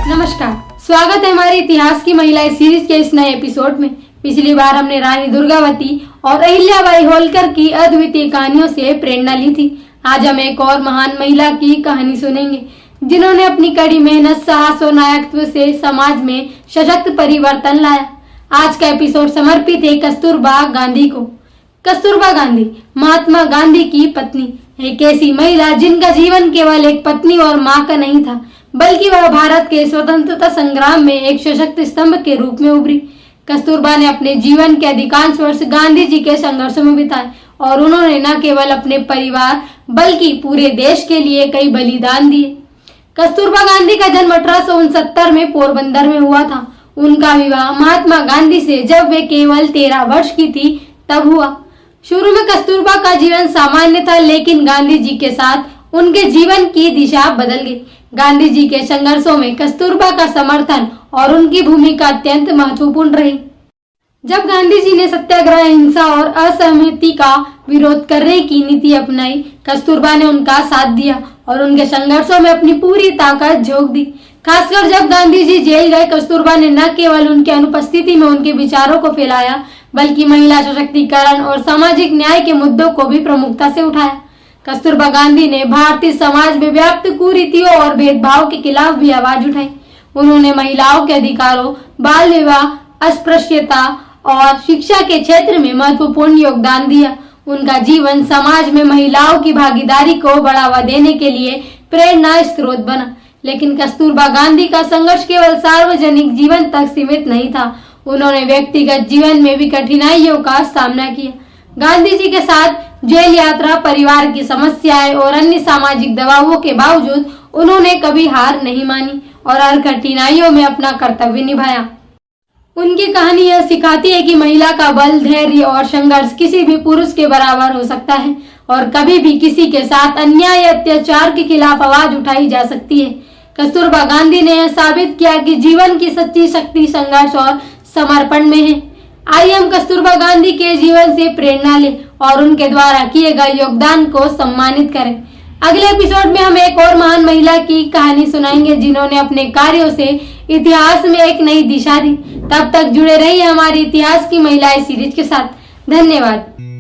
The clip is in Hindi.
नमस्कार, स्वागत है हमारे इतिहास की महिलाएं सीरीज के इस नए एपिसोड में। पिछली बार हमने रानी दुर्गावती और अहिल्याबाई होलकर की अद्वितीय कहानियों से प्रेरणा ली थी। आज हम एक और महान महिला की कहानी सुनेंगे जिन्होंने अपनी कड़ी मेहनत, साहस और नायकत्व से समाज में सशक्त परिवर्तन लाया। आज का एपिसोड समर्पित है कस्तूरबा गांधी को। कस्तूरबा गांधी महात्मा गांधी की पत्नी, एक ऐसी महिला जिनका जीवन केवल एक पत्नी और मां का नहीं था, बल्कि वह भारत के स्वतंत्रता संग्राम में एक सशक्त स्तंभ के रूप में उभरी। कस्तूरबा ने अपने जीवन के अधिकांश वर्ष गांधी जी के संघर्षों में बिताए और उन्होंने न केवल अपने परिवार बल्कि पूरे देश के लिए कई बलिदान दिए। कस्तूरबा गांधी का जन्म 1869 में पोरबंदर में हुआ था। उनका विवाह महात्मा गांधी से जब वे केवल 13 वर्ष की थी तब हुआ। शुरू में कस्तूरबा का जीवन सामान्य था, लेकिन गांधी जी के साथ उनके जीवन की दिशा बदल गई। गांधी जी के संघर्षों में कस्तूरबा का समर्थन और उनकी भूमिका अत्यंत महत्वपूर्ण रही। जब गांधी जी ने सत्याग्रह, हिंसा और असहमति का विरोध करने की नीति अपनाई, कस्तूरबा ने उनका साथ दिया और उनके संघर्षों में अपनी पूरी ताकत झोंक दी। खासकर जब गांधी जी जेल गए, कस्तूरबा ने न केवल उनकी अनुपस्थिति में उनके विचारों को फैलाया, बल्कि महिला सशक्तिकरण और सामाजिक न्याय के मुद्दों को भी प्रमुखता से उठाया। कस्तूरबा गांधी ने भारतीय समाज में व्याप्त कुरीतियों और भेदभाव के खिलाफ भी आवाज उठाई। उन्होंने महिलाओं के अधिकारों, बाल विवाह, अस्पृश्यता और शिक्षा के क्षेत्र में महत्वपूर्ण योगदान दिया। उनका जीवन समाज में महिलाओं की भागीदारी को बढ़ावा देने के लिए प्रेरणा स्रोत बना। लेकिन कस्तूरबा गांधी का संघर्ष केवल सार्वजनिक जीवन तक सीमित नहीं था। उन्होंने व्यक्तिगत जीवन में भी कठिनाइयों का सामना किया। गांधी जी के साथ जेल यात्रा, परिवार की समस्याएं और अन्य सामाजिक दबावों के बावजूद उन्होंने कभी हार नहीं मानी और हर कठिनाइयों में अपना कर्तव्य निभाया। उनकी कहानी यह सिखाती है कि महिला का बल, धैर्य और संघर्ष किसी भी पुरुष के बराबर हो सकता है और कभी भी किसी के साथ अन्याय या अत्याचार के खिलाफ आवाज उठाई जा सकती है। कस्तूरबा गांधी ने यह साबित किया कि जीवन की सच्ची शक्ति संघर्ष और समर्पण में है। आइए हम कस्तूरबा गांधी के जीवन से प्रेरणा लें और उनके द्वारा किए गए योगदान को सम्मानित करें। अगले एपिसोड में हम एक और महान महिला की कहानी सुनाएंगे जिन्होंने अपने कार्यों से इतिहास में एक नई दिशा दी। तब तक जुड़े रहिए हमारी इतिहास की महिलाएं सीरीज के साथ। धन्यवाद।